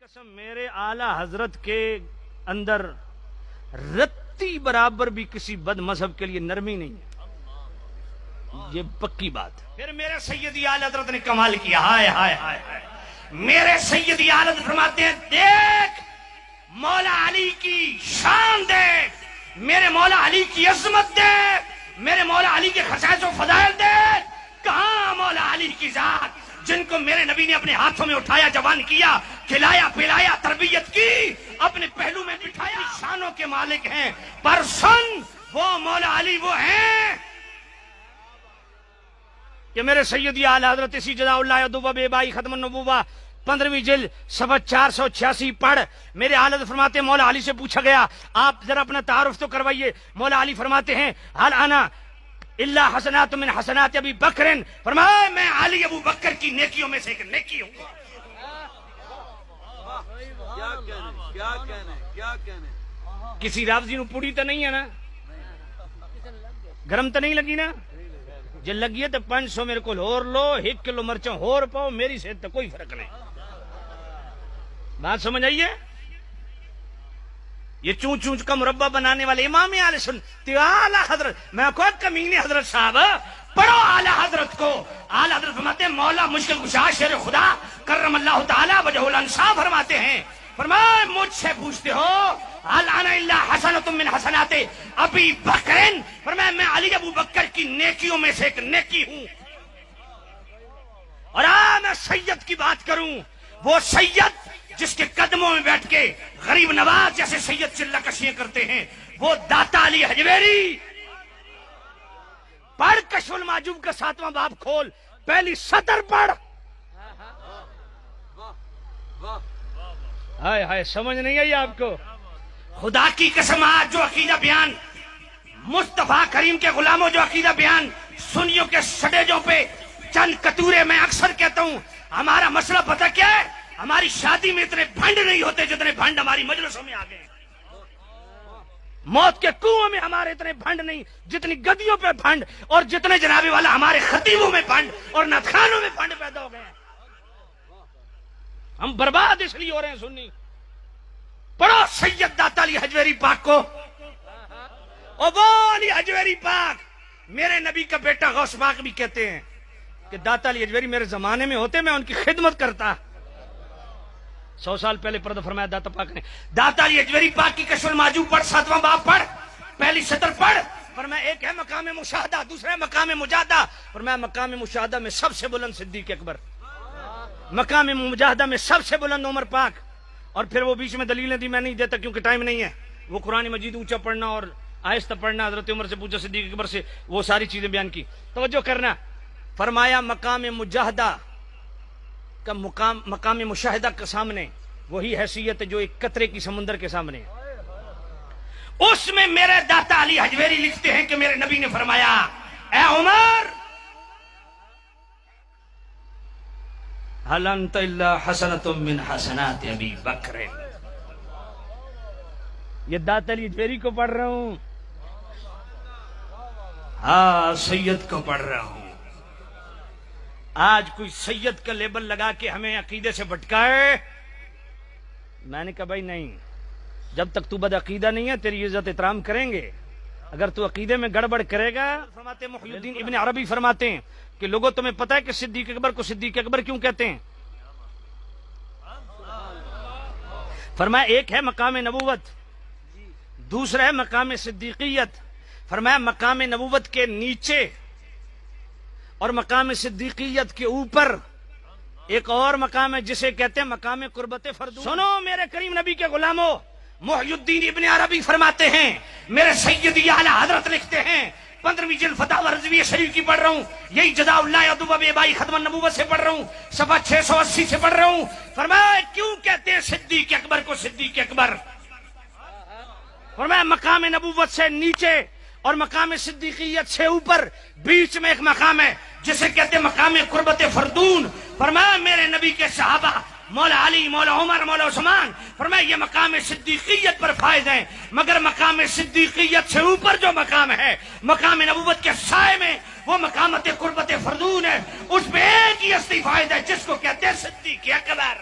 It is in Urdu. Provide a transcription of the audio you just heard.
قسم میرے اعلی حضرت کے اندر رتی برابر بھی کسی بد مذہب کے لیے نرمی نہیں ہے، یہ پکی بات ہے۔ پھر میرے سیدی اعلی حضرت نے کمال کیا، ہائے ہائے ہائے ہائے، میرے سیدی اعلی حضرت فرماتے ہیں دیکھ مولا علی کی شان دیکھ، میرے مولا علی کی عظمت دیکھ، میرے مولا علی کے خصائص و فضائل دیکھ، کہاں مولا علی کی ذات جن کو میرے نبی نے اپنے ہاتھوں میں اٹھایا، جوان کیا، کھلایا پلایا، تربیت کی، اپنے پہلو میں بٹھایا، شانوں کے مالک ہیں، پر سن وہ مولا علی وہ ہیں کہ میرے سیدی اعلی حضرت اسی جزا اللہ ادوبہ بے بائی ختم النبوہ 15ویں جلد صفحہ 486 پڑھ، میرے اعلی حضرت فرماتے ہیں مولا علی سے پوچھا گیا آپ ذرا اپنا تعارف تو کروائیے، مولا علی فرماتے ہیں حل انا اللہ حسنات من حسنات ابی بکر، فرمایا میں علی ابو بکر کی نیکیوں میں سے ایک نیکی ہوں۔ کیا کہنے کسی رافضی نو پوڑی تو نہیں ہے نا، گرم تو نہیں لگی نا، جے لگی ہے تو 500 میرے کو اور لو، 1 کلو مرچوں اور پاؤ، میری صحت تو کوئی فرق نہیں۔ بات سمجھ آئیے؟ یہ چون چونچ کا مربع بنانے والے امام اہل سنت اعلی حضرت، میں کو کمینے حضرت صاحب پڑھو اعلی حضرت کو، اعلی حضرت فرماتے ہیں مولا مشکل کشا شیر خدا کرم اللہ تعالی وجہ الانصاف فرماتے ہیں، فرمایا مجھ سے پوچھتے ہو حل انا الا حسنۃ من حسنات ابی بکر، فرمایا میں علی ابو بکر کی نیکیوں میں سے ایک نیکی ہوں۔ اور میں سید کی بات کروں، وہ سید جس کے قدموں میں بیٹھ کے غریب نواز جیسے سید چلہ کشیاں کرتے ہیں، وہ داتا علی حجویری، پڑھ کشف المعجوب کا 7واں باب کھول، پہلی سطر پڑھ۔ ہائے ہائے سمجھ نہیں آئی آپ کو؟ خدا کی قسم آج جو عقیدہ بیان مصطفیٰ کریم کے غلاموں، جو عقیدہ بیان سنیوں کے سٹیجوں پہ چند کتورے، میں اکثر کہتا ہوں ہمارا مسئلہ پتہ کیا ہے، ہماری شادی میں اتنے بھنڈ نہیں ہوتے جتنے بھنڈ ہماری مجلسوں میں آ گئے، موت کے کنویں میں ہمارے اتنے بھنڈ نہیں جتنی گدیوں پہ بھنڈ، اور جتنے جنابی والا ہمارے خطیبوں میں بھنڈ اور نتخانوں میں بھنڈ پیدا ہو گئے ہیں۔ ہم برباد اس لیے ہو رہے ہیں سنی۔ پڑھو سید داتا علی حجویری پاک کو، اور وہ علی حجویری پاک میرے نبی کا بیٹا غوث پاک بھی کہتے ہیں کہ داتا علی حجویری میرے زمانے میں ہوتے میں ان کی خدمت کرتا۔ 100 سال پہلے پردہ فرمایا داتا پاک نے، داتا علی حجویری پاک کی کشف المعجوب پڑھ، 7واں باب پڑھ، پہلی سطر پڑھ، فرمایا ایک ہے مقام مشاہدہ، دوسرا ہے مقام مجاہدہ، فرمایا مقام مشاہدہ میں سب سے بلند صدیق اکبر، مقام مجاہدہ میں سب سے بلند عمر پاک، اور پھر وہ بیچ میں دلیلیں دی، میں نہیں دیتا کیونکہ ٹائم نہیں ہے، وہ قرآن مجید اونچا پڑھنا اور آہستہ پڑھنا، حضرت عمر سے پوچھا صدیق اکبر سے، وہ ساری چیزیں بیان کی، توجہ کرنا۔ فرمایا مقام مجاہدہ کا مقام مشاہدہ کے سامنے وہی حیثیت ہے جو ایک قطرے کی سمندر کے سامنے ہے۔ اس میں میرے داتا علی حجویری لکھتے ہیں کہ میرے نبی نے فرمایا اے عمر حل انت الا حسنۃ من حسنات ابی بکر، یہ داتا علی حجویری کو پڑھ رہا ہوں، ہاں سید کو پڑھ رہا ہوں۔ آج کوئی سید کا لیبل لگا کے ہمیں عقیدے سے بھٹکائے، میں نے کہا بھائی نہیں، جب تک تو بد عقیدہ نہیں ہے تیری عزت احترام کریں گے، اگر تو عقیدے میں گڑبڑ کرے گا۔ فرماتے محی الدین ابن عربی فرماتے ہیں کہ لوگوں تمہیں پتہ ہے کہ صدیق اکبر کو صدیق اکبر کیوں کہتے ہیں؟ فرمایا ایک ہے مقام نبوت، دوسرا ہے مقام صدیقیت، فرمایا مقام نبوت کے نیچے اور مقام صدیقیت کے اوپر ایک اور مقام ہے جسے کہتے ہیں مقام قربت فردون۔ سنو میرے کریم نبی کے غلاموں، محی الدین ابن عربی فرماتے ہیں، میرے سیدی اعلی حضرت لکھتے ہیں، 15ویں جلد فتاوی رضویہ شریف کی پڑھ رہا ہوں، یہی جزا اللہ ادوبہ بے بائی ختم النبوہ سے پڑھ رہا ہوں، صفحہ 680 سے پڑھ رہا ہوں۔ فرمایا کیوں کہتے ہیں صدیق اکبر کو صدیق اکبر؟ فرمایا مقام نبوت سے نیچے اور مقام صدیقیت سے اوپر بیچ میں ایک مقام ہے جسے کہتے ہیں مقام قربت فردون۔ فرمایا میرے نبی کے صحابہ مولا علی، مولا عمر، مولا عثمان، فرمایا یہ مقام صدیقیت پر فائز ہیں، مگر مقام صدیقیت سے اوپر جو مقام ہے مقام نبوت کے سائے میں وہ مقامت قربت فردون ہے، اس پہ ایک ہی اصلی فائز ہے جس کو کہتے ہیں صدیق اکبر۔